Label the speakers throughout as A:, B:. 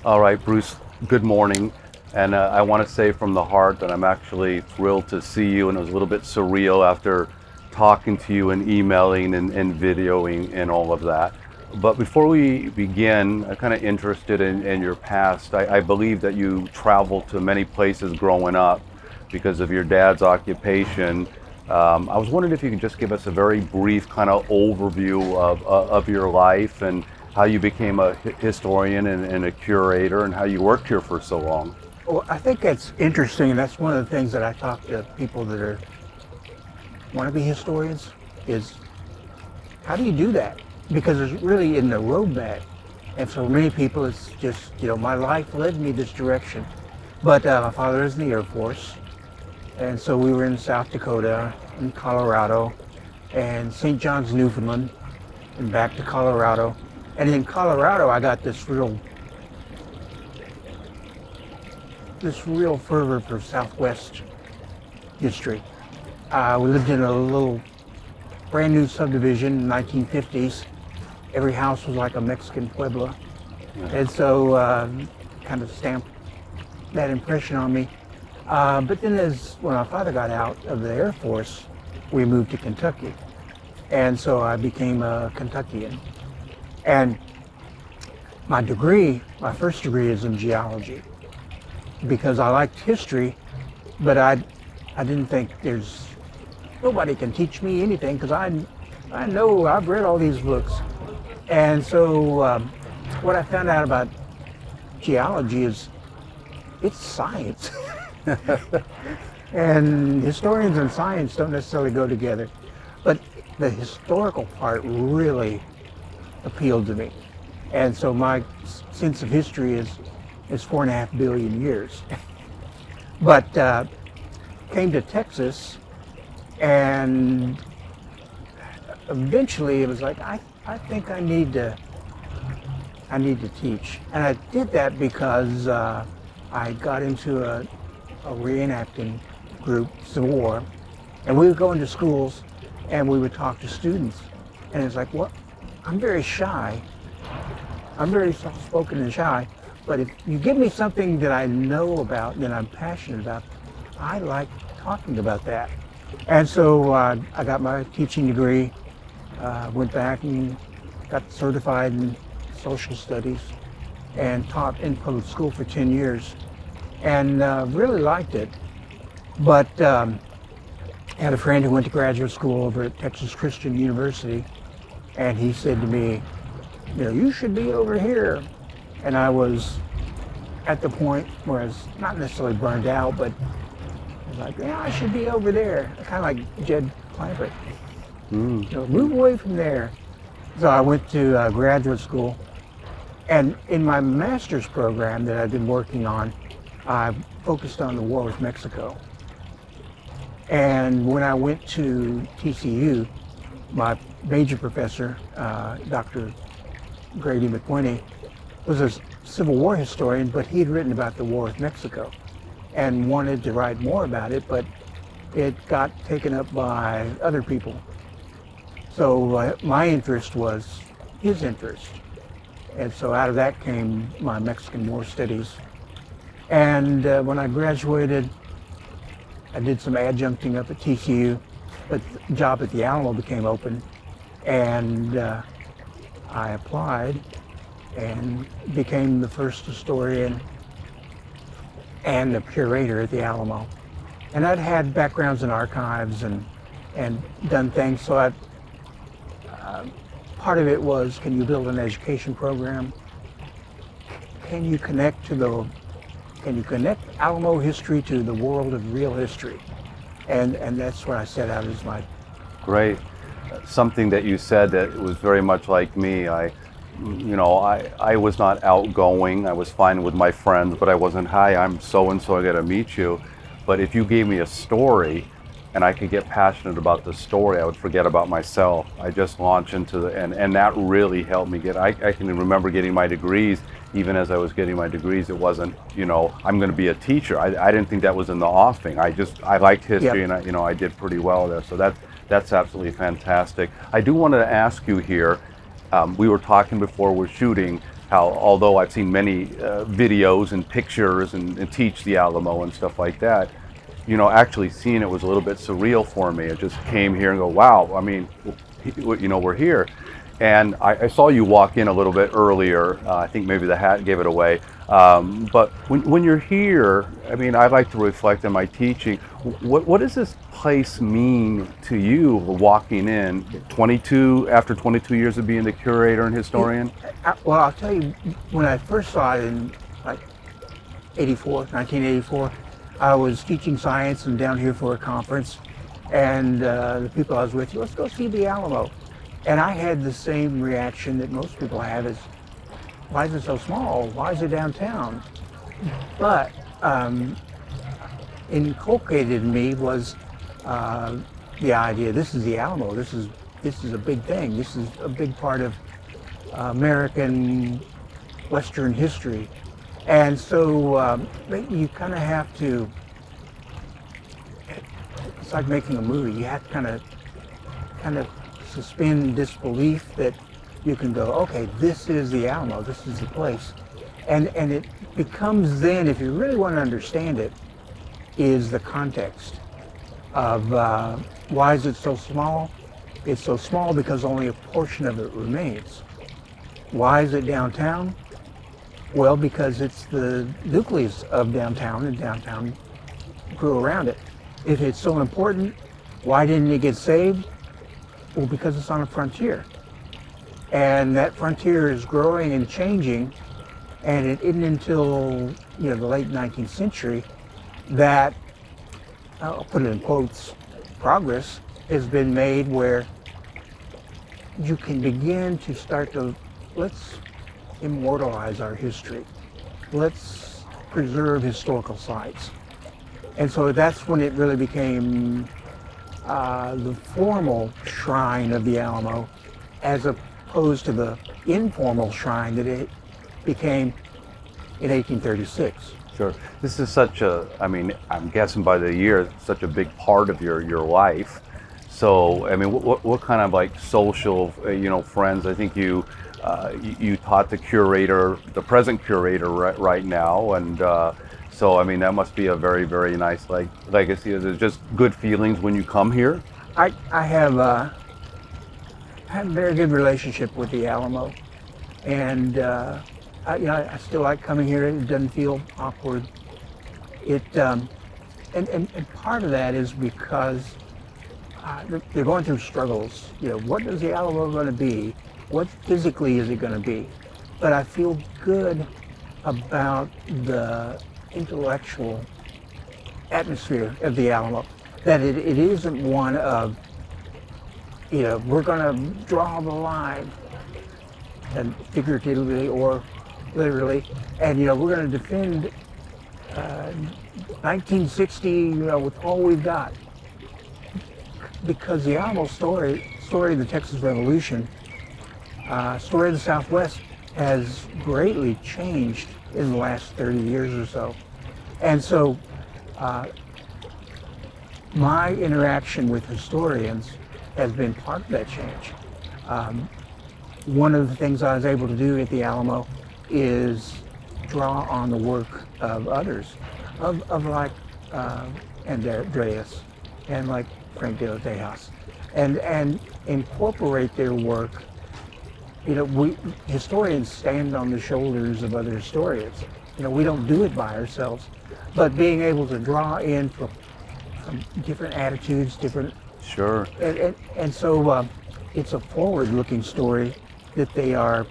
A: All right, Bruce, good morning. And I want to say from the heart that I'm actually thrilled to see you. And it was a little bit surreal after talking to you and emailing and videoing and all of that. But before we begin, I'm kind of interested in your past. I believe that you traveled to many places growing up because of your dad's occupation. I was wondering if you could just give us a very brief kind of overview of your life and how you became a historian and a curator and how you worked here for so long.
B: Well, I think that's interesting, and that's one of the things that I talk to people that want to be historians is how do you do that? Because it's really in the roadmap, and for many people, it's just my life led me this direction. But my father is in the Air Force, and so we were in South Dakota, in Colorado, and St. John's, Newfoundland, and back to Colorado. And in Colorado, I got this real fervor for Southwest history. We lived in a little brand new subdivision in the 1950s. Every house was like a Mexican pueblo. And so kind of stamped that impression on me. But then when my father got out of the Air Force, we moved to Kentucky. And so I became a Kentuckian. And my first degree is in geology because I liked history, but I didn't think nobody can teach me anything because I know I've read all these books. And so what I found out about geology is it's science. And historians and science don't necessarily go together. But the historical part really appealed to me. And so my sense of history is 4.5 billion years. But came to Texas, and eventually it was like, I think I need to teach. And I did that because I got into a reenacting group, Civil War, and we would go into schools and we would talk to students. And it's like, well, I'm very shy. I'm very soft-spoken and shy, but if you give me something that I know about, that I'm passionate about, I like talking about that. And so I got my teaching degree, went back and got certified in social studies, and taught in public school for 10 years, and really liked it. But I had a friend who went to graduate school over at Texas Christian University, and he said to me, you should be over here. And I was at the point where I was not necessarily burned out, but I was like, yeah, I should be over there. Kind of like Jed Clampett. Move away from there. So I went to graduate school. And in my master's program that I've been working on, I focused on the war with Mexico. And when I went to TCU, my major professor, Dr. Grady McWhinney, was a Civil War historian, but he had written about the war with Mexico and wanted to write more about it, but it got taken up by other people. So my interest was his interest. And so out of that came my Mexican War Studies. And when I graduated, I did some adjuncting up at TCU, but the job at the Alamo became open, and I applied and became the first historian and the curator at the Alamo. And I'd had backgrounds in archives and done things, so part of it was, can you build an education program? Can you connect Alamo history to the world of real history? And that's what I set out as my...
A: Great. Something that you said that was very much like me. I was not outgoing. I was fine with my friends, but I wasn't, hi, I'm so-and-so, I got to meet you. But if you gave me a story and I could get passionate about the story, I would forget about myself. I just launch into and that really helped me I can remember getting my degrees. Even as I was getting my degrees, it wasn't, I'm going to be a teacher. I didn't think that was in the offing. I liked history. Yep. And I did pretty well there. So that's absolutely fantastic. I do want to ask you here, we were talking before we're shooting, how although I've seen many videos and pictures and teach the Alamo and stuff like that, actually seeing it was a little bit surreal for me. It just came here and go, wow, I mean, we're here. And I saw you walk in a little bit earlier. I think maybe the hat gave it away. But when you're here, I mean, I like to reflect on my teaching. What does this place mean to you walking in after 22 years of being the curator and historian?
B: Well, I'll tell you, when I first saw it in like 1984, I was teaching science and down here for a conference, and the people I was with, let's go see the Alamo. And I had the same reaction that most people have is, why is it so small? Why is it downtown? But inculcated in me was the idea, this is the Alamo, this is a big thing, this is a big part of American Western history. And so you kind of have to, it's like making a movie, you have to kind of suspend disbelief that you can go, okay, this is the Alamo, this is the place. And it becomes then, if you really want to understand it, is the context of why is it so small? It's so small because only a portion of it remains. Why is it downtown? Well, because it's the nucleus of downtown, and downtown grew around it. If it's so important, why didn't it get saved? Well, because it's on a frontier. And that frontier is growing and changing, and it isn't until the late 19th century that, I'll put it in quotes, progress has been made where you can begin to start to, let's immortalize our history. Let's preserve historical sites. And so that's when it really became the formal shrine of the Alamo, as opposed to the informal shrine that it became in 1836.
A: Sure. This is such a, I mean, I'm guessing by the year, such a big part of your life. So, I mean, what kind of like social, friends? I think you taught the curator, the present curator right now, and so I mean that must be a very, very nice legacy. Is it just good feelings when you come here?
B: I have a very good relationship with the Alamo, and I still like coming here. It doesn't feel awkward. And part of that is because they're going through struggles. What is the Alamo going to be? What physically is it going to be? But I feel good about the intellectual atmosphere of the Alamo. That it isn't one of, we're going to draw the line, and figuratively or literally, and we're going to defend 1960, with all we've got. Because the Alamo story of the Texas Revolution, story of the Southwest has greatly changed in the last 30 years or so. And so my interaction with historians has been part of that change. One of the things I was able to do at the Alamo is draw on the work of others, of like Andreas and like Frank de la Tejas, and incorporate their work. We historians stand on the shoulders of other historians. We don't do it by ourselves, but being able to draw in from different attitudes, different.
A: Sure.
B: And so it's a forward-looking story that they are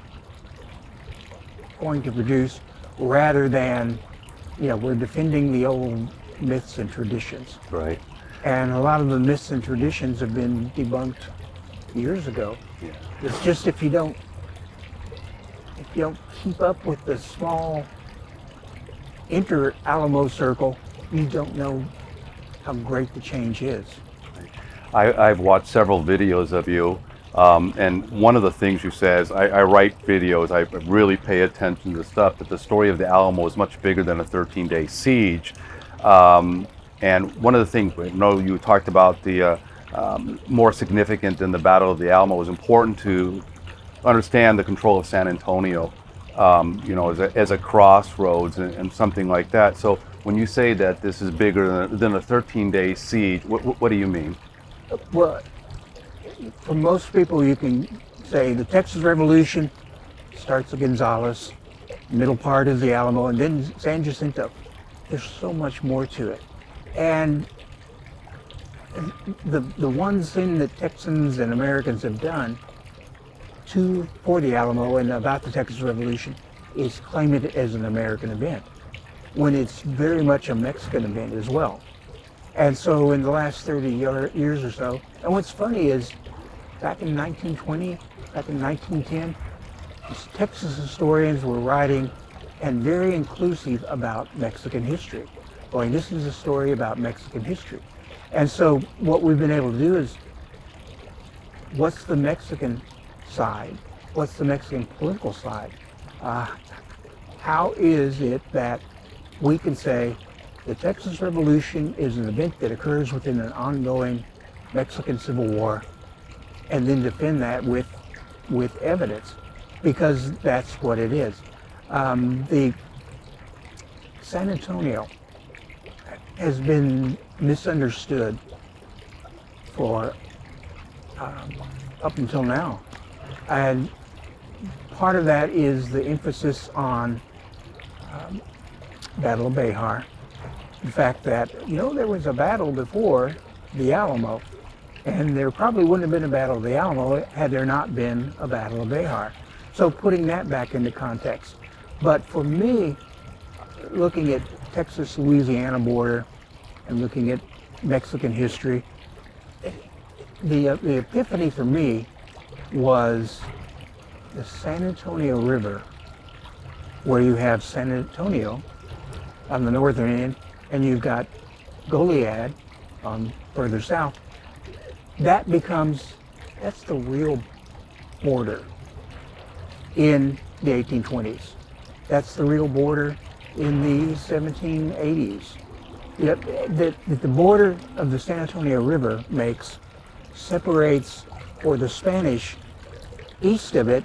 B: going to produce, rather than, we're defending the old myths and traditions.
A: Right.
B: And a lot of the myths and traditions have been debunked years ago.
A: Yeah.
B: It's just if you don't keep up with the small inter-Alamo circle, you don't know how great the change is.
A: I've watched several videos of you, and one of the things you say is, I write videos, I really pay attention to stuff, but the story of the Alamo is much bigger than a 13-day siege. And one of the things, you talked about the more significant than the Battle of the Alamo, was important to understand the control of San Antonio. as a crossroads and something like that. So when you say that this is bigger than a 13-day siege, what do you mean?
B: Well, for most people, you can say the Texas Revolution starts at Gonzales, middle part is the Alamo, and then San Jacinto. There's so much more to it. And the one thing that Texans and Americans have done for the Alamo and about the Texas Revolution is claim it as an American event, when it's very much a Mexican event as well. And so in the last 30 years or so, and what's funny is back in 1920, back in 1910, Texas historians were writing and very inclusive about Mexican history. Going, this is a story about Mexican history. And so what we've been able to do is, what's the Mexican side? What's the Mexican political side? How is it that we can say the Texas Revolution is an event that occurs within an ongoing Mexican Civil War, and then defend that with evidence, because that's what it is. The San Antonio has been misunderstood for up until now, and part of that is the emphasis on Battle of Béjar. The fact that, there was a battle before the Alamo, and there probably wouldn't have been a Battle of the Alamo had there not been a Battle of Béjar. So putting that back into context. But for me, looking at Texas-Louisiana border and looking at Mexican history, the epiphany for me was the San Antonio River, where you have San Antonio on the northern end, and you've got Goliad on further south. That's the real border in the 1820s. That's the real border in the 1780s. The border of the San Antonio River separates, for the Spanish east of it,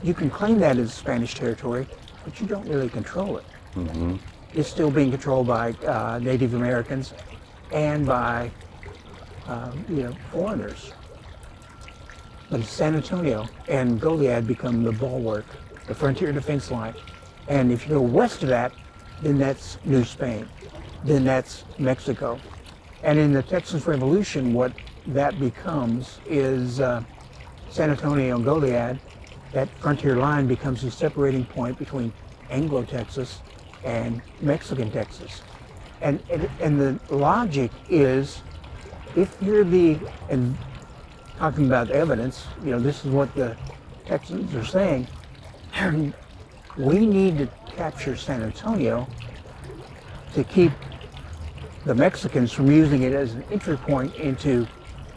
B: you can claim that as Spanish territory, but you don't really control it.
A: Mm-hmm.
B: It's still being controlled by Native Americans and by foreigners. But San Antonio and Goliad become the bulwark, the frontier defense line. And if you go west of that, then that's New Spain. Then that's Mexico. And in the Texas Revolution, what that becomes is San Antonio and Goliad. That frontier line becomes the separating point between Anglo-Texas and Mexican Texas. And the logic is, if you're and talking about evidence, this is what the Texans are saying, we need to capture San Antonio to keep the Mexicans from using it as an entry point into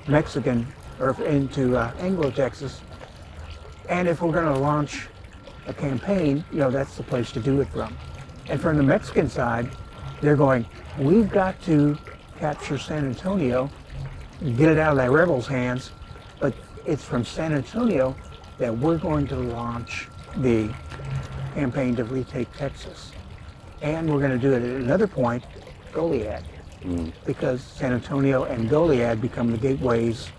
B: Mexican, or into Anglo-Texas. And if we're going to launch a campaign, that's the place to do it from. And from the Mexican side, they're going, we've got to capture San Antonio, get it out of that rebels' hands, but it's from San Antonio that we're going to launch the campaign to retake Texas. And we're going to do it at another point, Goliad, because San Antonio and Goliad become the gateways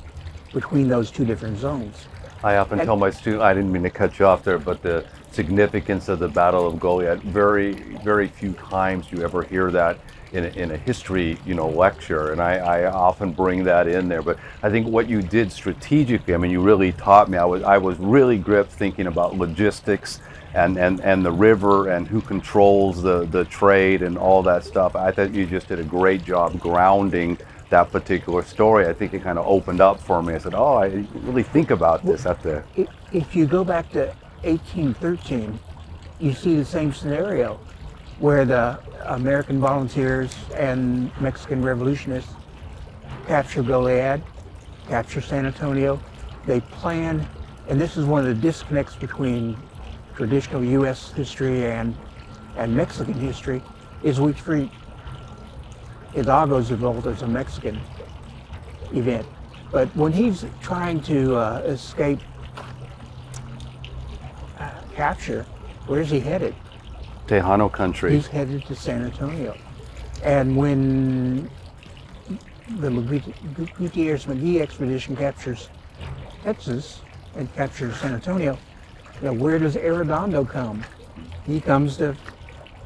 B: between those two different zones.
A: I often tell my students, I didn't mean to cut you off there, but the significance of the Battle of Goliad, very, very few times you ever hear that in a history, lecture, and I often bring that in there. But I think what you did strategically, you really taught me. I was really gripped thinking about logistics and the river and who controls the trade and all that stuff. I thought you just did a great job grounding that particular story. I think it kind of opened up for me. I said, oh, I really think about this at the...
B: If you go back to 1813, you see the same scenario where the American volunteers and Mexican revolutionists capture Goliad, capture San Antonio. They plan, and this is one of the disconnects between traditional U.S. history and Mexican history, is we treat Hidalgo's revolt as a Mexican event. But when he's trying to escape capture, where's he headed?
A: Tejano country.
B: He's headed to San Antonio. And when the Gutierrez-McGee expedition captures Texas and captures San Antonio, where does Arredondo come? He comes to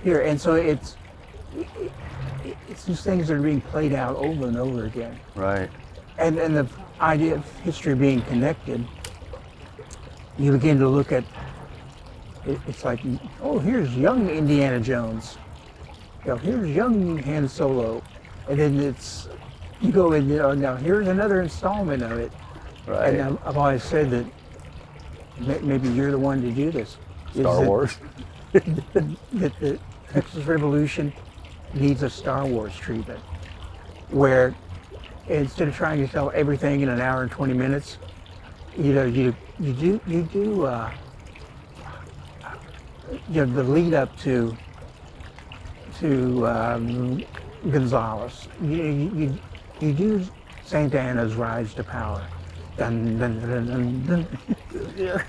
B: here. And so it's these things that are being played out over and over again.
A: Right.
B: And the idea of history being connected, you begin to look at it's like, oh, here's young Indiana Jones. Here's young Han Solo. And then you go in, now here's another installment of it.
A: Right.
B: And I've always said that maybe you're the one to do this.
A: Star Wars.
B: That the Texas Revolution needs a Star Wars treatment, where instead of trying to tell everything in an hour and 20 minutes, you do the lead up to Gonzalez. You do Santa Anna's rise to power. Dun, dun, dun, dun, dun.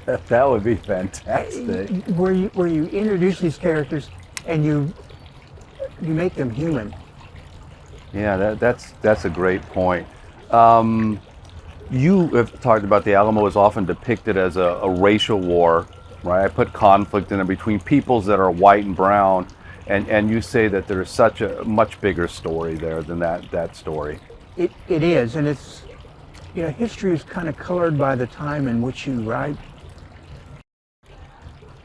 A: That would be fantastic.
B: Where you introduce these characters and you make them human.
A: Yeah, that's a great point. You have talked about the Alamo is often depicted as a racial war, right? I put conflict in it between peoples that are white and brown, and you say that there's such a much bigger story there than that story.
B: It is, and it's, history is kind of colored by the time in which you write.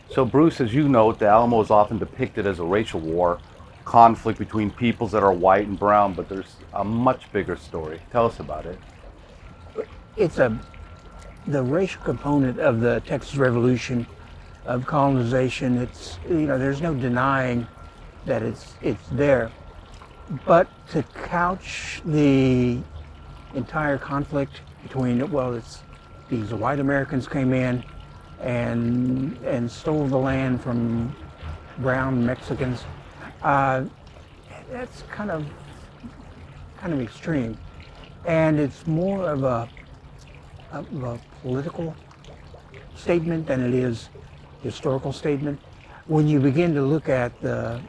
A: So Bruce, as you note, the Alamo is often depicted as a racial war, conflict between peoples that are white and brown, but there's a much bigger story. Tell us about it.
B: It's the racial component of the Texas Revolution, of colonization. It's, there's no denying that it's there. But to couch the entire conflict between, it's these white Americans came in and stole the land from brown Mexicans, that's kind of extreme. And it's more of a political statement than it is historical statement. When you begin to look at the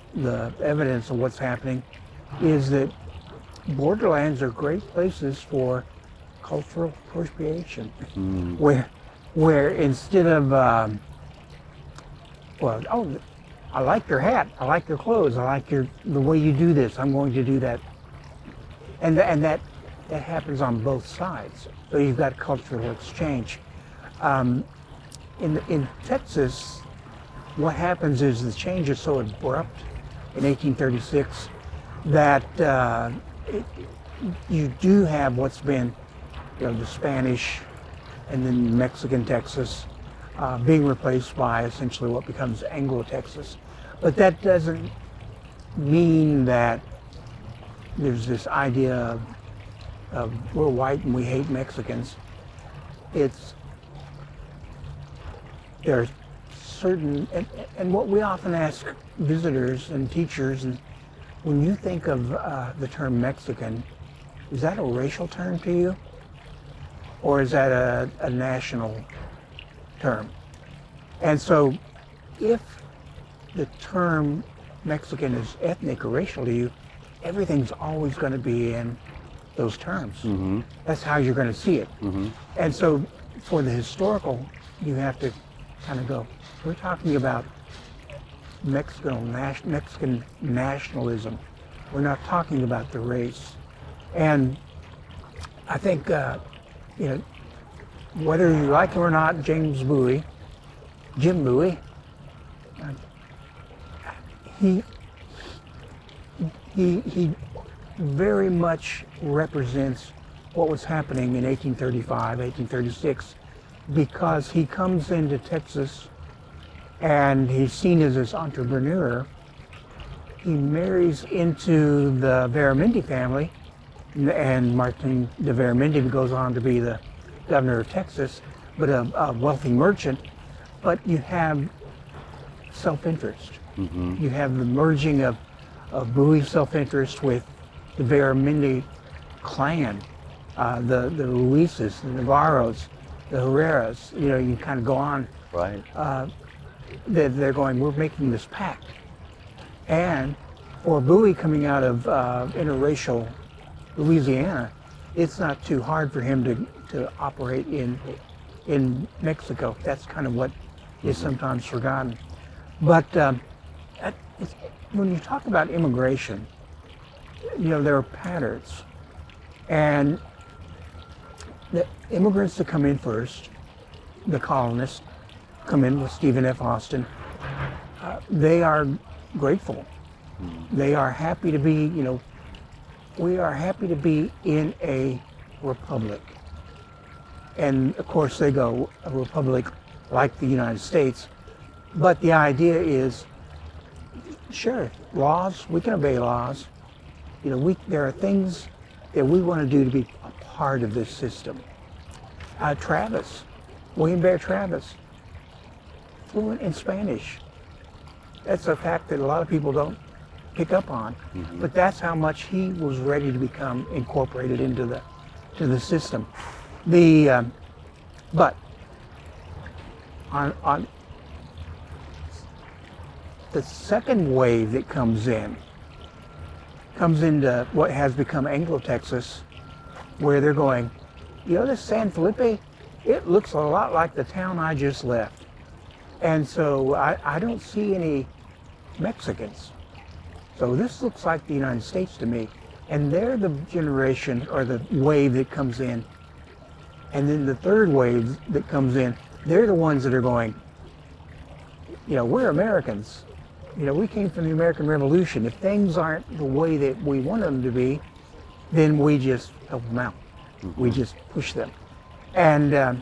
B: evidence of what's happening, is that borderlands are great places for cultural appropriation, where instead of I like your hat, I like your clothes, I like the way you do this, I'm going to do that, and that happens on both sides. So you've got cultural exchange. In Texas, what happens is the change is so abrupt in 1836 that you do have what's been, the Spanish and then Mexican Texas being replaced by essentially what becomes Anglo-Texas. But that doesn't mean that there's this idea of we're white and we hate Mexicans. There's certain, and what we often ask visitors and teachers, and when you think of the term Mexican, is that a racial term to you? Or is that a national term? And so if the term Mexican is ethnic or racial to you, everything's always going to be in those terms. Mm-hmm. That's how you're going to see it. Mm-hmm. And so for the historical, you have to kind of go, we're talking about Mexican nationalism. We're not talking about the race. And I think, whether you like him or not, Jim Bowie, he very much represents what was happening in 1835, 1836, because he comes into Texas and he's seen as this entrepreneur. He marries into the Veramendi family, and Martin de Veramendi goes on to be the governor of Texas, but a wealthy merchant. But you have self-interest. Mm-hmm. You have the merging of Bowie's self-interest with the Veramendi clan, the Luises, the Navarros, the Herreras, you know, you kind of go on.
A: Right.
B: They're going, we're making this pact. And for Bowie coming out of interracial Louisiana, it's not too hard for him to operate in Mexico. That's kind of what is sometimes forgotten. But when you talk about immigration, you know, there are patterns. And the immigrants that come in first, the colonists, come in with Stephen F. Austin, they are grateful. They are happy to be, you know, we are happy to be in a republic. And of course they go, a republic like the United States, but the idea is, sure, laws, we can obey laws. You know, there are things that we want to do to be a part of this system. Travis, William Bear Travis, fluent in Spanish. That's a fact that a lot of people don't pick up on, but that's how much he was ready to become incorporated into the system. But on the second wave that comes into what has become Anglo-Texas, where they're going, you know, this San Felipe, it looks a lot like the town I just left. And so I don't see any Mexicans. So this looks like the United States to me. And they're the generation or the wave that comes in. And then the third wave that comes in, they're the ones that are going, you know, we're Americans. You know, we came from the American Revolution. If things aren't the way that we want them to be, then we just help them out. We just push them. And the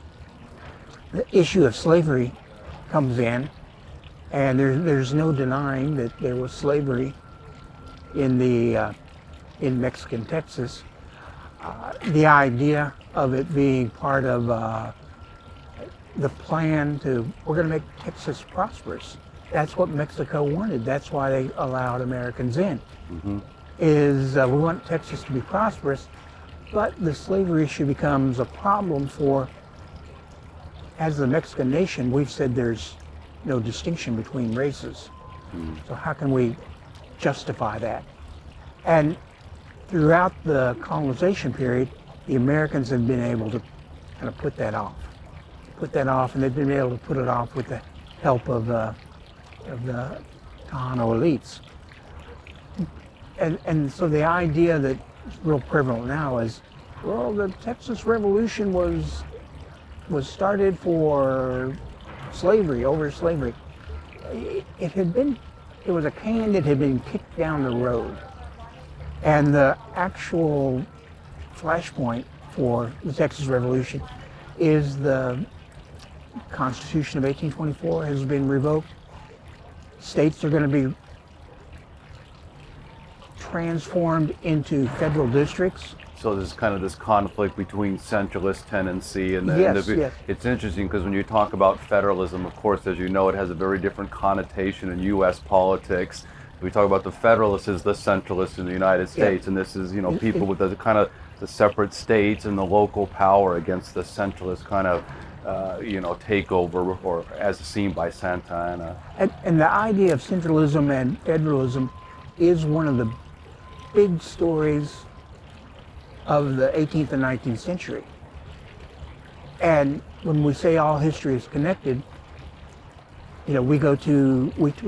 B: issue of slavery comes in, and there's no denying that there was slavery in Mexican Texas. The idea of it being part of the plan we're going to make Texas prosperous. That's what Mexico wanted. That's why they allowed Americans in. We want Texas to be prosperous, but the slavery issue becomes a problem as the Mexican nation, we've said there's no distinction between races. So how can we justify that? And throughout the colonization period, the Americans have been able to kind of put that off, and they've been able to put it off with the help of the Tejano elites. And so the idea that is real prevalent now is, well, the Texas Revolution was started for slavery, over slavery. It was a can that had been kicked down the road. And the actual flashpoint for the Texas Revolution is the Constitution of 1824 has been revoked. States are going to be transformed into federal districts.
A: So there's kind of this conflict between centralist tendency and
B: Yes.
A: It's interesting because when you talk about federalism, of course, as you know, it has a very different connotation in U.S. politics. We talk about the Federalists as the centralists in the United States, and this is, you know, people with the kind of the separate states and the local power against the centralist kind of, you know, takeover, or as seen by Santa Anna.
B: And the idea of centralism and federalism is one of the big stories of the 18th and 19th century. And when we say all history is connected, you know, we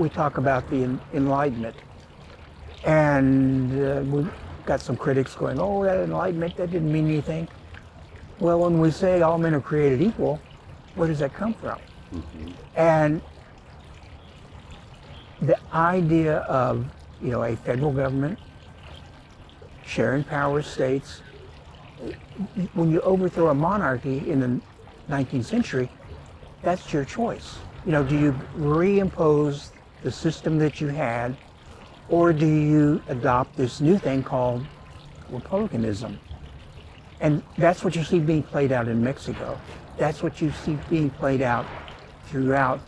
B: talk about the Enlightenment, and we've got some critics going, oh, that Enlightenment, that didn't mean anything. Well, when we say all men are created equal, where does that come from? And the idea of, you know, a federal government sharing power with states, when you overthrow a monarchy in the 19th century, that's your choice. You know, do you reimpose the system that you had, or do you adopt this new thing called republicanism? And that's what you see being played out in Mexico. That's what you see being played out throughout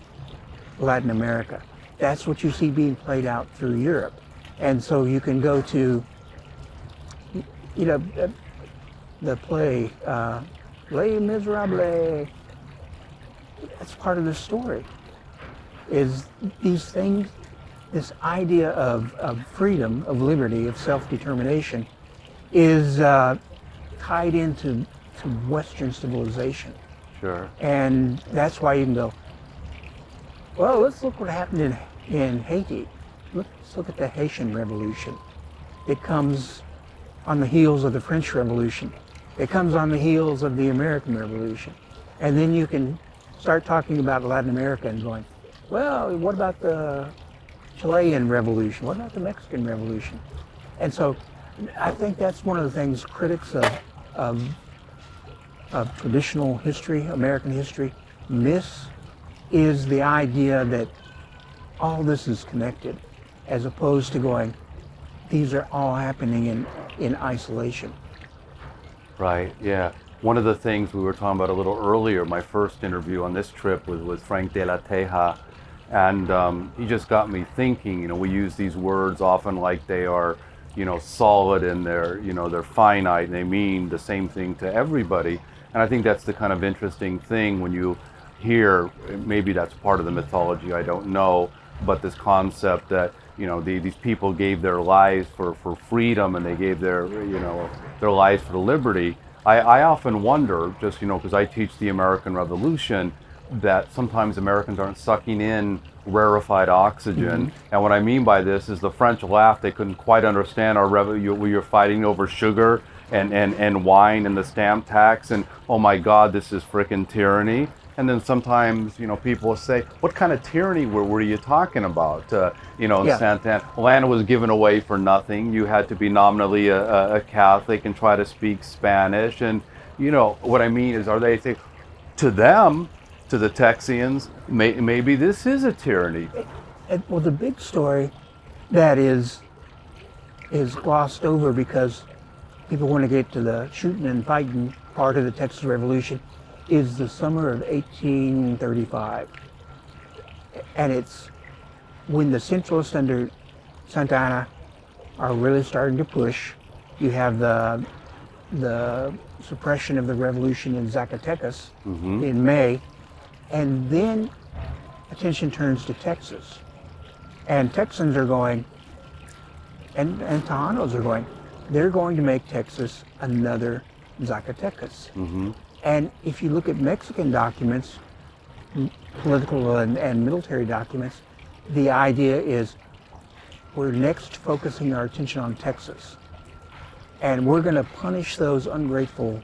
B: Latin America. That's what you see being played out through Europe. And so you can go to, you know, the play, Les Miserables, that's part of the story. Is these things, this idea of freedom, of liberty, of self-determination, is tied into Western civilization.
A: Sure.
B: And that's why you can go, well, let's look what happened in Haiti. Let's look at the Haitian Revolution. It comes on the heels of the French Revolution. It comes on the heels of the American Revolution. And then you can start talking about Latin America and going, well, what about the Chilean Revolution? What about the Mexican Revolution? And so I think that's one of the things critics of traditional history, American history, miss, is the idea that all this is connected, as opposed to going, these are all happening in isolation.
A: Right, yeah. One of the things we were talking about a little earlier, my first interview on this trip was with Frank de la Teja, and he just got me thinking. You know, we use these words often like they are, you know, solid and they're, you know, they're finite and they mean the same thing to everybody. And I think that's the kind of interesting thing when you hear, maybe that's part of the mythology, I don't know, but this concept that, you know, these people gave their lives for freedom, and they gave their, you know, their lives for liberty. I often wonder, just, you know, because I teach the American Revolution, that sometimes Americans aren't sucking in rarefied oxygen. And what I mean by this is the French laughed. They couldn't quite understand our we were fighting over sugar and wine and the stamp tax, and oh my God, this is frickin' tyranny. And then sometimes, you know, people will say, what kind of tyranny were you talking about? You know,
B: Yeah.
A: Santana, land was given away for nothing. You had to be nominally a Catholic and try to speak Spanish. And, you know, what I mean is, are they saying, to them, to the Texians, maybe this is a tyranny?
B: Well, the big story that is glossed over because people want to get to the shooting and fighting part of the Texas Revolution is the summer of 1835. And it's when the Centralists under Santa Anna are really starting to push. You have the suppression of the revolution in Zacatecas in May, and then attention turns to Texas. And Texans are going, and Tejanos are going, they're going to make Texas another Zacatecas. And if you look at Mexican documents, political and military documents, the idea is we're next focusing our attention on Texas. And we're going to punish those ungrateful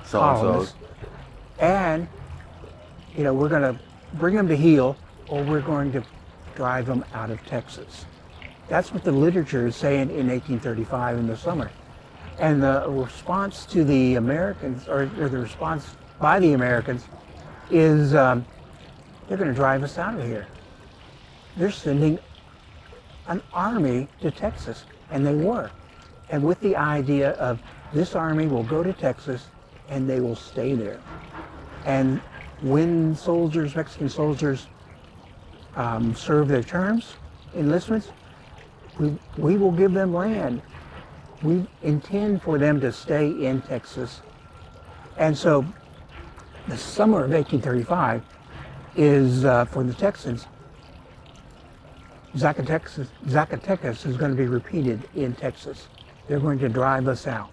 B: colonists. And, you know, we're going to bring them to heel, or we're going to drive them out of Texas. That's what the literature is saying in 1835 in the summer. And the response to the Americans, or the response by the Americans, is they're going to drive us out of here. They're sending an army to Texas, and they were. And with the idea of this army will go to Texas and they will stay there. And when soldiers, Mexican soldiers, serve their terms, enlistments, we will give them land. We intend for them to stay in Texas. And so the summer of 1835 is, for the Texans, Zacatecas is going to be repeated in Texas. They're going to drive us out.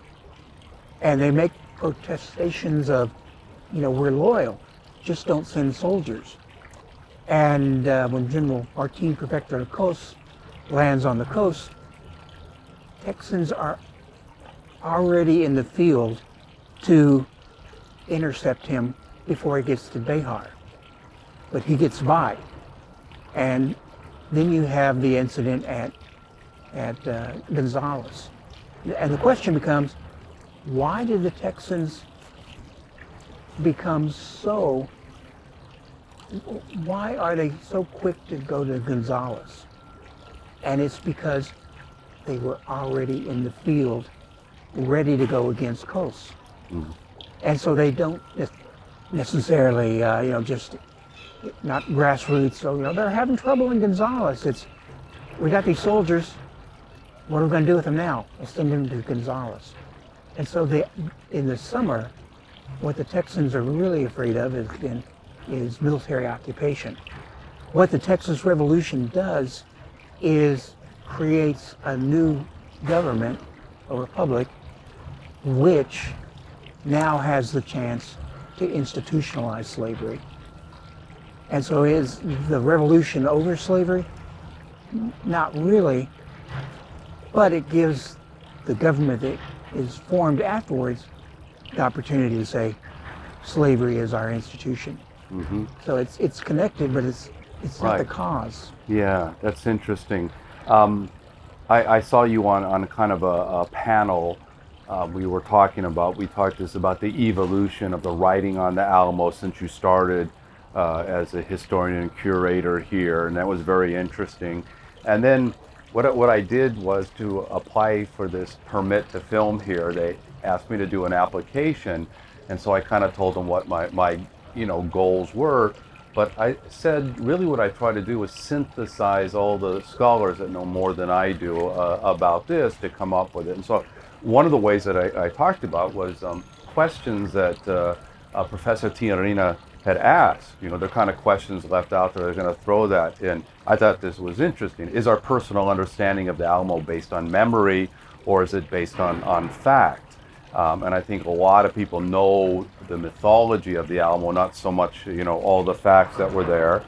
B: And they make protestations of, you know, we're loyal, just don't send soldiers. And when General Martin Prefecto de Cos lands on the coast, Texans are already in the field to intercept him before he gets to Behar. But he gets by. And then you have the incident at Gonzales. And the question becomes, why did the Texans become so, why are they so quick to go to Gonzales? And it's because they were already in the field, ready to go against Cos. And so they don't necessarily, you know, just not grassroots. So, you know, they're having trouble in Gonzales. It's, we got these soldiers, what are we going to do with them now? Let's send them to Gonzales. And so they, in the summer, what the Texans are really afraid of is military occupation. What the Texas Revolution does is creates a new government, a republic, which now has the chance to institutionalize slavery. And so is the revolution over slavery? Not really, but it gives the government that is formed afterwards the opportunity to say slavery is our institution.
A: Mm-hmm.
B: So it's connected, but it's not the
A: Right.
B: cause.
A: Yeah, that's interesting. I saw you on kind of a panel. We talked just about the evolution of the writing on the Alamo since you started as a historian and curator here, and that was very interesting. And then what I did was to apply for this permit to film here. They asked me to do an application, and so I kind of told them what my goals were. But I said really what I try to do is synthesize all the scholars that know more than I do about this to come up with it. And so one of the ways that I talked about was questions that Professor Tijerina had asked. They're kind of questions left out there. They're going to throw that in. I thought this was interesting. Is our personal understanding of the Alamo based on memory, or is it based on fact? And I think a lot of people know the mythology of the Alamo, not so much, all the facts that were there.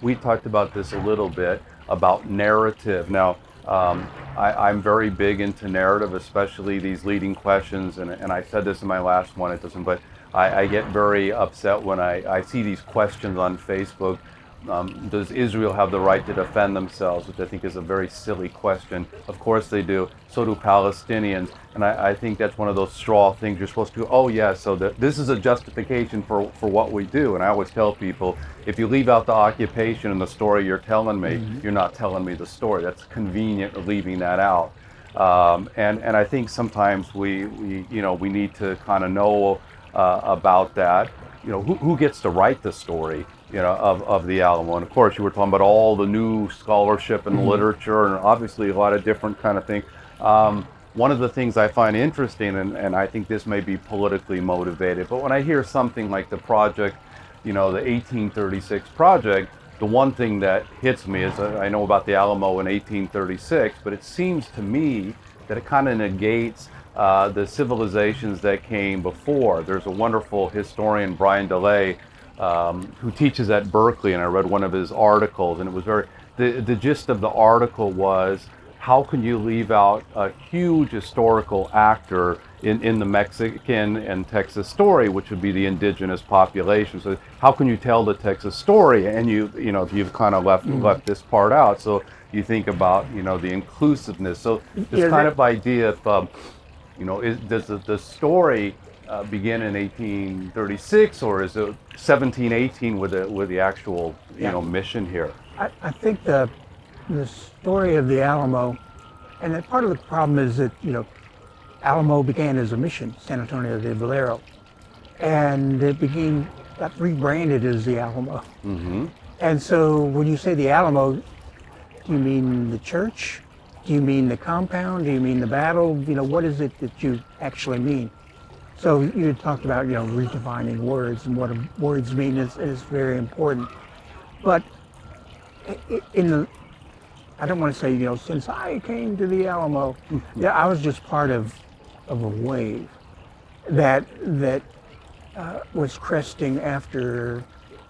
A: We talked about this a little bit, about narrative. Now, I'm very big into narrative, especially these leading questions, and I said this in my last one, it doesn't, but I get very upset when I see these questions on Facebook. Does Israel have the right to defend themselves? Which I think is a very silly question. Of course they do. So do Palestinians. And I think that's one of those straw things you're supposed to do. Oh yeah, so this is a justification for what we do. And I always tell people, if you leave out the occupation and the story you're telling me, you're not telling me the story. That's convenient leaving that out. And I think sometimes we need to kind of know about that. Who gets to write the story, of the Alamo. And of course, you were talking about all the new scholarship and literature, and obviously a lot of different kind of things. One of the things I find interesting, and I think this may be politically motivated, but when I hear something like the project, the 1836 project, the one thing that hits me is I know about the Alamo in 1836, but it seems to me that it kind of negates the civilizations that came before. There's a wonderful historian, Brian DeLay, who teaches at Berkeley, and I read one of his articles, and it was the gist of the article was, how can you leave out a huge historical actor in the Mexican and Texas story, which would be the indigenous population? So how can you tell the Texas story and you've kind of left this part out? So you think about the inclusiveness. So this kind of idea of does the story begin in 1836, or is it 1718 with the actual mission here?
B: I think the story of the Alamo, and that part of the problem is that Alamo began as a mission, San Antonio de Valero, and it got rebranded as the Alamo.
A: Mm-hmm.
B: And so when you say the Alamo, do you mean the church? Do you mean the compound? Do you mean the battle? What is it that you actually mean? So you talked about redefining words, and what words mean is very important. But I don't want to say since I came to the Alamo, I was just part of a wave that was cresting after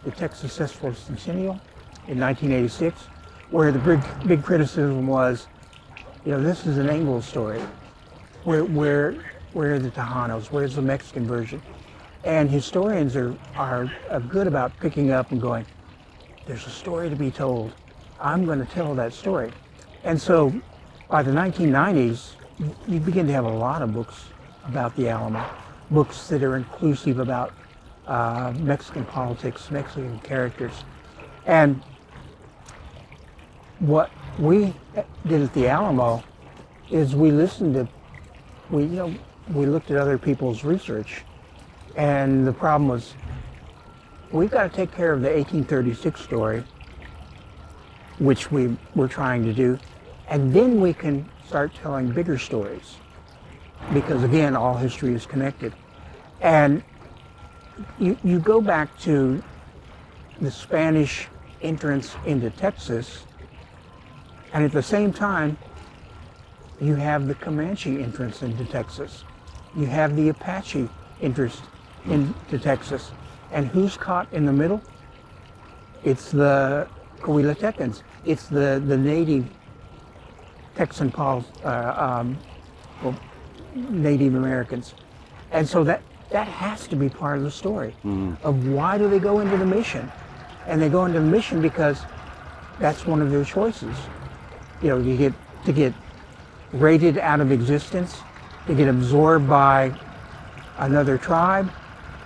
B: the Texas Sesquicentennial in 1986, where the big criticism was, this is an Anglo story. Where are the Tejanos? Where's the Mexican version? And historians are good about picking up and going, there's a story to be told. I'm going to tell that story. And so by the 1990s, you begin to have a lot of books about the Alamo, books that are inclusive about Mexican politics, Mexican characters. And what we did at the Alamo is we looked at other people's research, and the problem was we've got to take care of the 1836 story, which we were trying to do, and then we can start telling bigger stories, because again, all history is connected. And you go back to the Spanish entrance into Texas, and at the same time, you have the Comanche entrance into Texas. You have the Apache entrance into Texas. And who's caught in the middle? It's the Coahuiltecans. It's the native Texan Native Americans. And so that has to be part of the story of why do they go into the mission. And they go into the mission because that's one of their choices. You know, you get rated out of existence, to get absorbed by another tribe,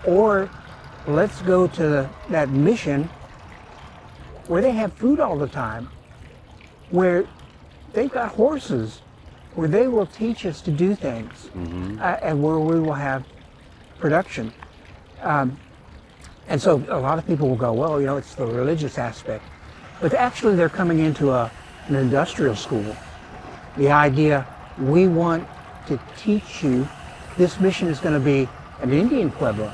B: or let's go to that mission where they have food all the time, where they've got horses, where they will teach us to do things, and where we will have production. And so a lot of people will go, well, you know, it's the religious aspect. But actually they're coming into an industrial school. The idea, we want to teach you, this mission is going to be an Indian Pueblo.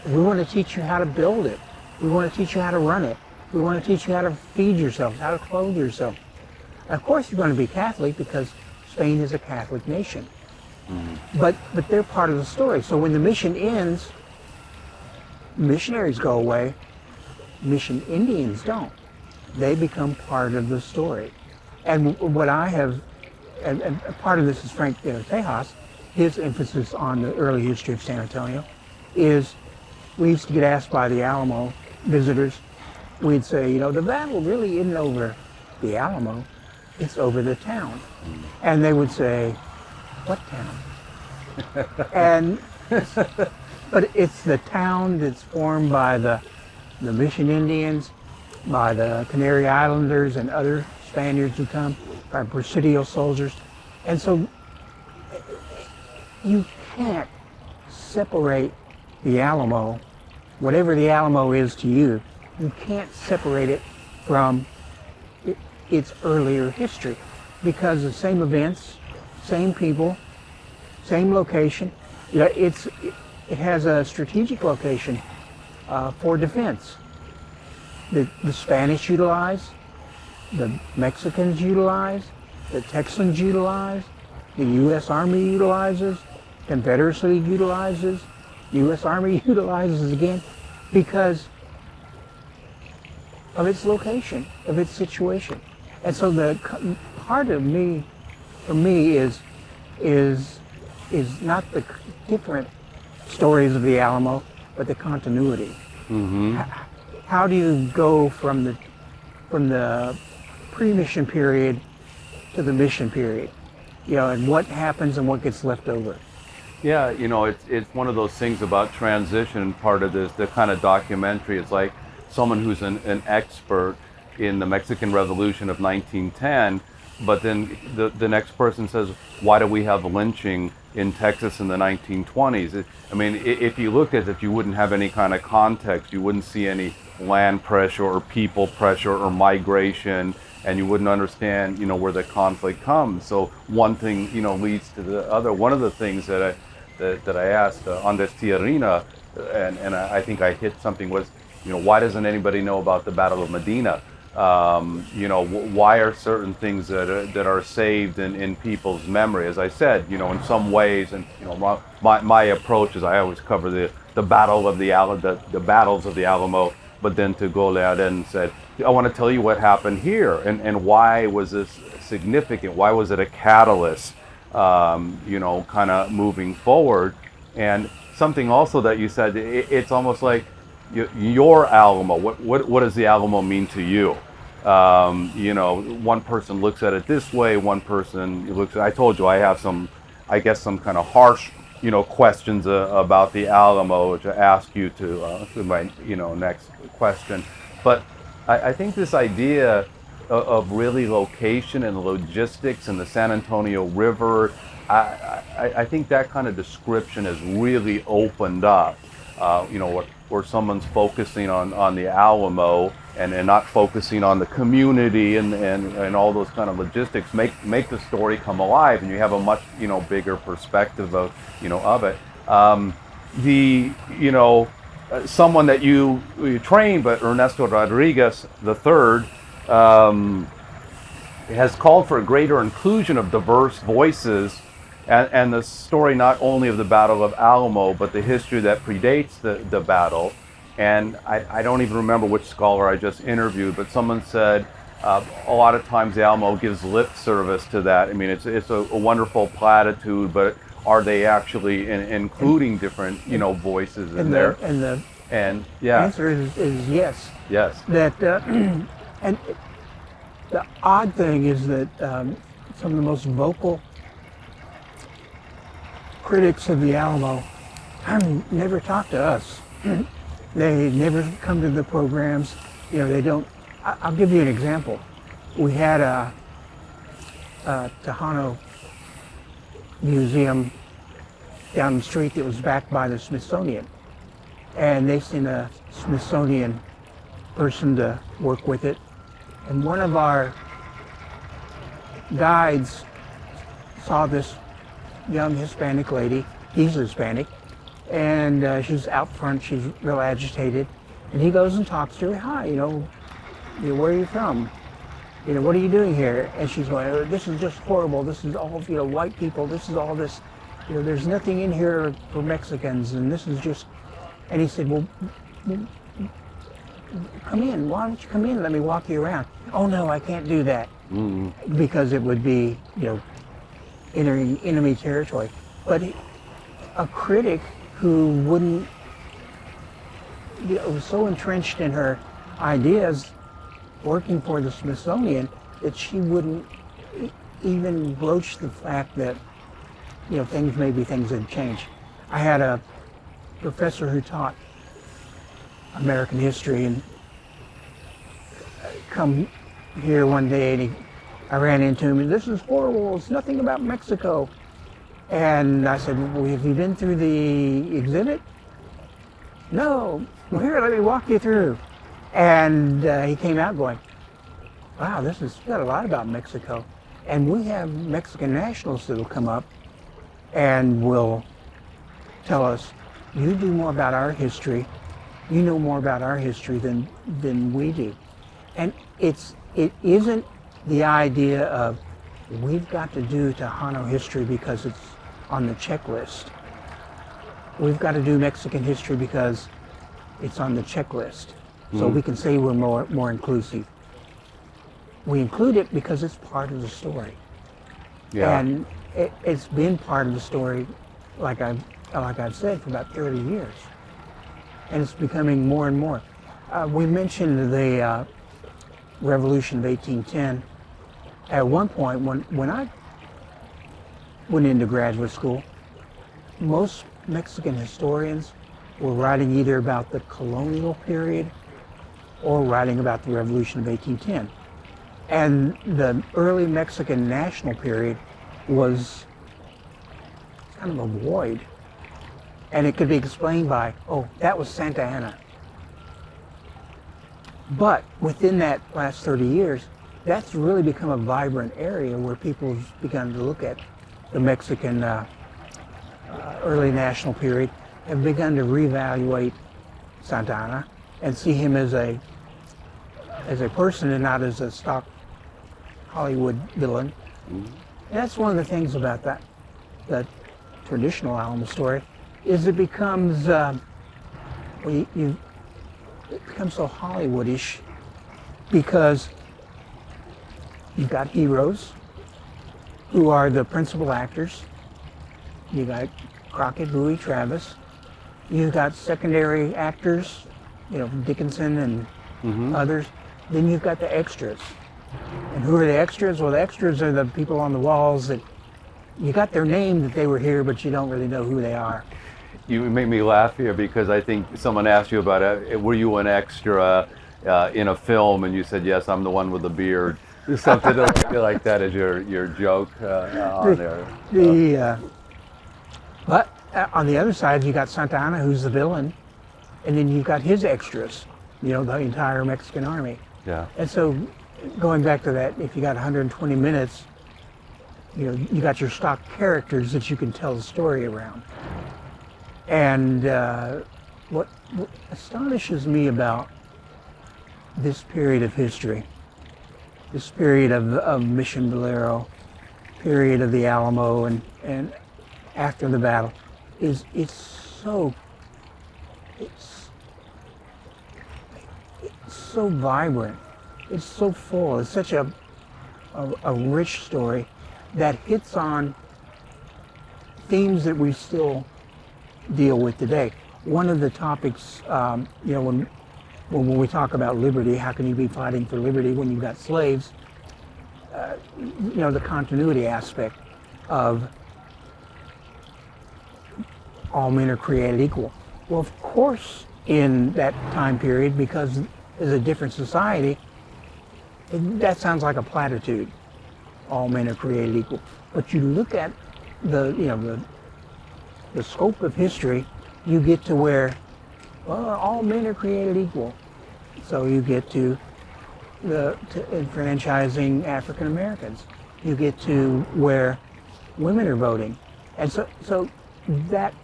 B: We want to teach you how to build it. We want to teach you how to run it. We want to teach you how to feed yourself, how to clothe yourself. Of course you're going to be Catholic because Spain is a Catholic nation. But they're part of the story. So when the mission ends, missionaries go away, mission Indians don't. They become part of the story. And what I have, and part of this is Frank Tejas, his emphasis on the early history of San Antonio, is we used to get asked by the Alamo visitors, we'd say, you know, the battle really isn't over the Alamo, it's over the town. And they would say, what town? And but it's the town that's formed by the Mission Indians, by the Canary Islanders and other Spaniards who come, by Presidio soldiers. And so you can't separate the Alamo, whatever the Alamo is to you, you can't separate it from its earlier history, because the same events, same people, same location. You know, it has a strategic location for defense. The Spanish utilize, the Mexicans utilize, the Texans utilize, the U.S. Army utilizes, Confederacy utilizes, U.S. Army utilizes again, because of its location, of its situation. And so the part of me, for me, is not the different stories of the Alamo, but the continuity. How do you go from the pre-mission period to the mission period? You know, and what happens and what gets left over?
A: Yeah, you know, it's one of those things about transition. Part of this, the kind of documentary, is like someone who's an expert in the Mexican Revolution of 1910, but then the next person says, why do we have lynching in Texas in the 1920s? I mean, if you look at it, you wouldn't have any kind of context. You wouldn't see any land pressure or people pressure or migration, and you wouldn't understand, you know, where the conflict comes. So one thing, you know, leads to the other. One of the things that I asked Andres Tijerina, and I think I hit something, was, you know, why doesn't anybody know about the Battle of Medina? You know, why are certain things that are saved in people's memory? As I said, you know, in some ways, and you know, my approach is I always cover the battle of the battles of the Alamo, but then to go ahead and said, I want to tell you what happened here, and why was this significant? Why was it a catalyst? You know, kind of moving forward. And something also that you said, it's almost like your Alamo. What does the Alamo mean to you? You know, one person looks at it this way, one person looks at, I told you I have some kind of harsh, you know, questions about the Alamo to ask you to my, you know, next question. But I think this idea of really location and logistics and the San Antonio River, I think that kind of description has really opened up, you know, where someone's focusing on the Alamo and not focusing on the community and all those kind of logistics, make the story come alive, and you have a much, you know, bigger perspective of, you know, of it. someone that you trained, but Ernesto Rodriguez III, has called for a greater inclusion of diverse voices and the story not only of the Battle of Alamo, but the history that predates the battle. And I don't even remember which scholar I just interviewed, but someone said a lot of times the Alamo gives lip service to that. I mean, it's a wonderful platitude, but are they actually including different voices in there? And yeah,
B: answer is yes.
A: yes,
B: That and the odd thing is that some of the most vocal critics of the Alamo never talk to us. They never come to the programs. They don't. I'll give you an example. We had a Tejano museum down the street that was backed by the Smithsonian, and they sent a Smithsonian person to work with it. And one of our guides saw this young Hispanic lady. He's Hispanic, and she's out front. She's real agitated, and he goes and talks to her. Hi, where are you from? What are you doing here? And she's going, oh, this is just horrible. This is all white people. This is all this. There's nothing in here for Mexicans, and this is just. And he said, well, come in. Why don't you come in? Let me walk you around. Oh no, I can't do that because it would be entering enemy territory. But a critic who wouldn't, was so entrenched in her ideas, working for the Smithsonian, that she wouldn't even broach the fact that things had changed. I had a professor who taught American history and come here one day, and I ran into him, and this is horrible. It's nothing about Mexico. And I said, well, have you been through the exhibit? No. Well, here, let me walk you through. And he came out going, wow, this has got a lot about Mexico. And we have Mexican nationals that will come up and will tell us, you do more about our history, you know more about our history than we do. And it isn't the idea of we've got to do Tejano history because it's on the checklist. We've got to do Mexican history because it's on the checklist. So we can say we're more inclusive. We include it because it's part of the story.
A: yeah,
B: And it's been part of the story, like I've said, for about 30 years. And it's becoming more and more. We mentioned the Revolution of 1810. At one point, when I went into graduate school, most Mexican historians were writing either about the colonial period or writing about the Revolution of 1810. And the early Mexican national period was kind of a void. And it could be explained by, oh, that was Santa Anna. But within that last 30 years, that's really become a vibrant area where people have begun to look at the Mexican early national period, have begun to reevaluate Santa Anna and see him as a person and not as a stock Hollywood villain. And that's one of the things about that traditional Alamo story, is it becomes it becomes so Hollywoodish because you've got heroes who are the principal actors. You got Crockett, Bowie, Travis. You've got secondary actors, Dickinson and others. Then you've got the extras. And who are the extras? Well, the extras are the people on the walls that you got their name that they were here, but you don't really know who they are.
A: You make me laugh here because I think someone asked you about it. Were you an extra in a film? And you said, yes, I'm the one with the beard. Something like that as your joke on there.
B: But on the other side, you got Santa Anna, who's the villain, and then you've got his extras, the entire Mexican army.
A: Yeah.
B: And so, going back to that, if you got 120 minutes, you got your stock characters that you can tell the story around. And what astonishes me about this period of history, this period of Mission Valero, period of the Alamo, and after the battle, is it's so vibrant, it's so full, it's such a rich story that hits on themes that we still deal with today. One of the topics, when we talk about liberty, how can you be fighting for liberty when you've got slaves? The continuity aspect of all men are created equal. Well, of course, in that time period, because it's a different society, that sounds like a platitude. All men are created equal. But you look at the scope of history, you get to where, well, all men are created equal. So you get to enfranchising African Americans. You get to where women are voting. And so that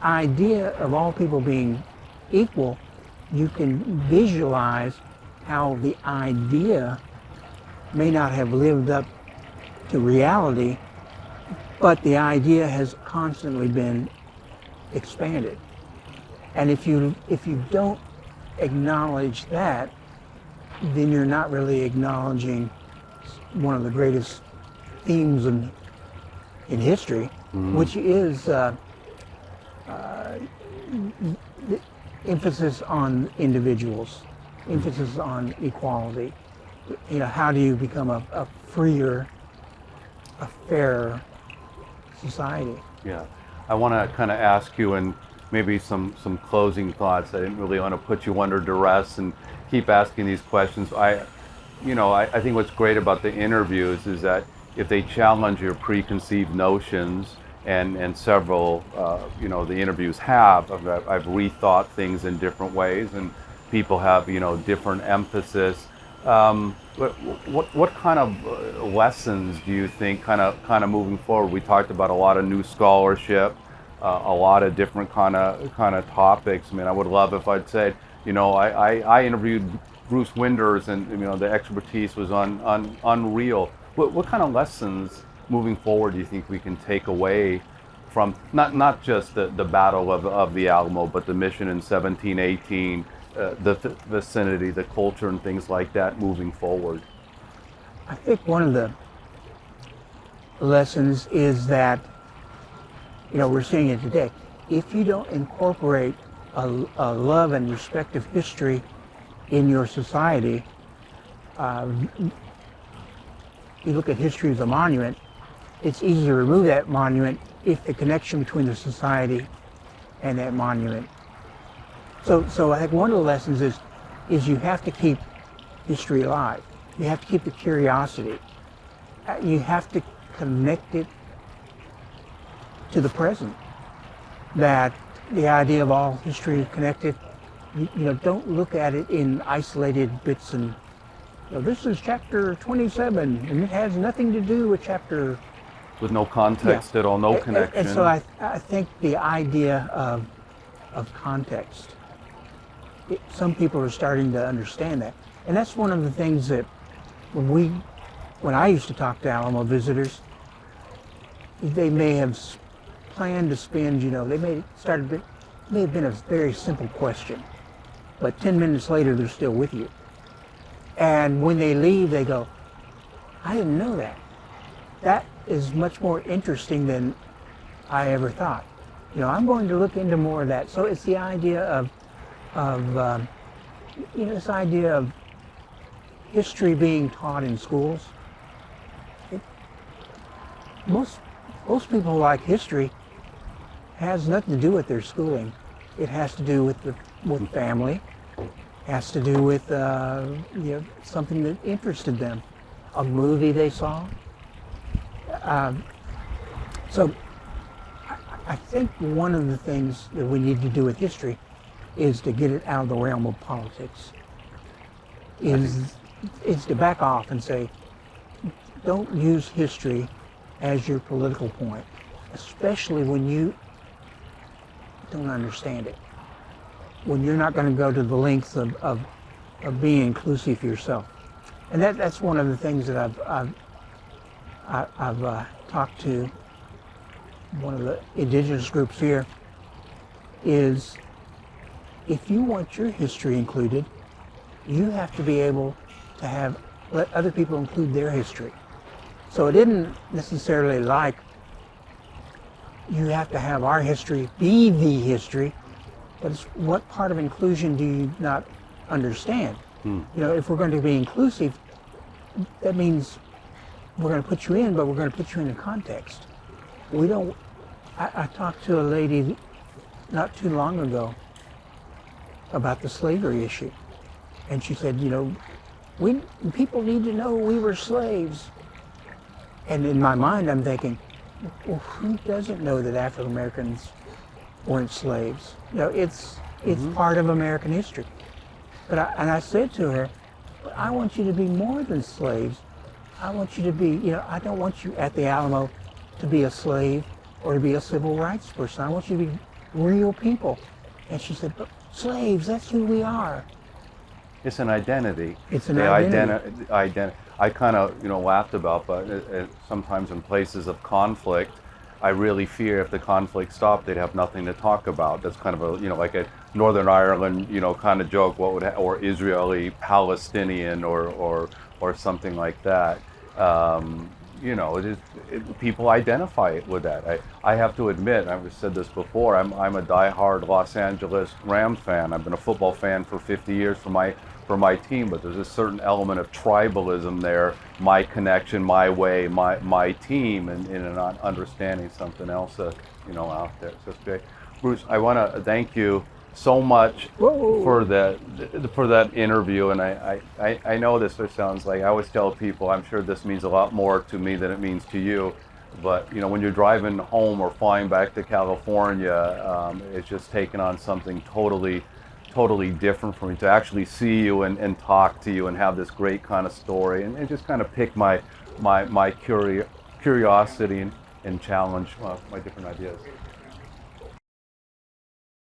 B: idea of all people being equal, you can visualize how the idea may not have lived up to reality, but the idea has constantly been expanded. And if you don't acknowledge that, then you're not really acknowledging one of the greatest themes in history, which is the emphasis on individuals, emphasis on equality. How do you become a freer, a fairer society?
A: Yeah, I want to kind of ask you, and maybe some closing thoughts. I didn't really want to put you under duress and keep asking these questions. I think what's great about the interviews is that if they challenge your preconceived notions, and several, the interviews have, I've rethought things in different ways, and people have, different emphasis. What kind of lessons do you think, kind of moving forward? We talked about a lot of new scholarship, a lot of different kind of topics. I mean, I would love if I'd said, I interviewed Bruce Winders, and the expertise was unreal. What kind of lessons moving forward do you think we can take away from not just the battle of the Alamo, but the mission in 1718, the vicinity, the culture, and things like that moving forward?
B: I think one of the lessons is that, we're seeing it today. If you don't incorporate a love and respect of history in your society, you look at history as a monument, it's easy to remove that monument if the connection between the society and that monument. So I think one of the lessons is you have to keep history alive. You have to keep the curiosity. You have to connect it to the present. That the idea of all history is connected. Don't look at it in isolated bits and, this is chapter 27 and it has nothing to do with chapter.
A: With no context at all, no connection.
B: And so I think the idea of context, some people are starting to understand that. And that's one of the things that when I used to talk to Alamo visitors, they may have planned to spend, they may have been a very simple question, but 10 minutes later they're still with you. And when they leave, they go, I didn't know that. That is much more interesting than I ever thought. I'm going to look into more of that. So it's the idea of this idea of history being taught in schools. Most people who like history has nothing to do with their schooling. It has to do with family. Has to do with something that interested them, a movie they saw. So I think one of the things that we need to do with history is to get it out of the realm of politics. Is to back off and say, don't use history as your political point, especially when you don't understand it. When you're not going to go to the lengths of being inclusive yourself. And that's one of the things that I've talked to one of the indigenous groups here is if you want your history included, you have to be able to let other people include their history. So it isn't necessarily like you have to have our history be the history, but it's what part of inclusion do you not understand? You know, if we're going to be inclusive, that means we're going to put you in, but we're going to put you in a context. We don't. I talked to a lady not too long ago about the slavery issue, and she said, you know, people need to know we were slaves. And in my mind, I'm thinking, well, who doesn't know that African Americans weren't slaves? You know, it's part of American history. But I said to her, I want you to be more than slaves. I want you to be, you know, I don't want you at the Alamo to be a slave or to be a civil rights person. I want you to be real people. And she said, but slaves, that's who we are.
A: It's an identity.
B: It's an identity.
A: I kind of, you know, laughed about, but sometimes in places of conflict, I really fear if the conflict stopped, they'd have nothing to talk about. That's kind of a, you know, like a Northern Ireland, you know, kind of joke. What would, or Israeli Palestinian, or something like that. You know, people identify with that. I have to admit, I've said this before. I'm a diehard Los Angeles Rams fan. I've been a football fan for 50 years for my team, but there's a certain element of tribalism there. My connection, my way, my team, and not understanding something else, you know, out there. So it's great. Bruce, I want to thank you so much for that interview, and I know this sounds like, I always tell people, I'm sure this means a lot more to me than it means to you, but you know, when you're driving home or flying back to California, it's just taken on something totally different for me to actually see you and talk to you and have this great kind of story and just kind of pick my curiosity and challenge my different ideas.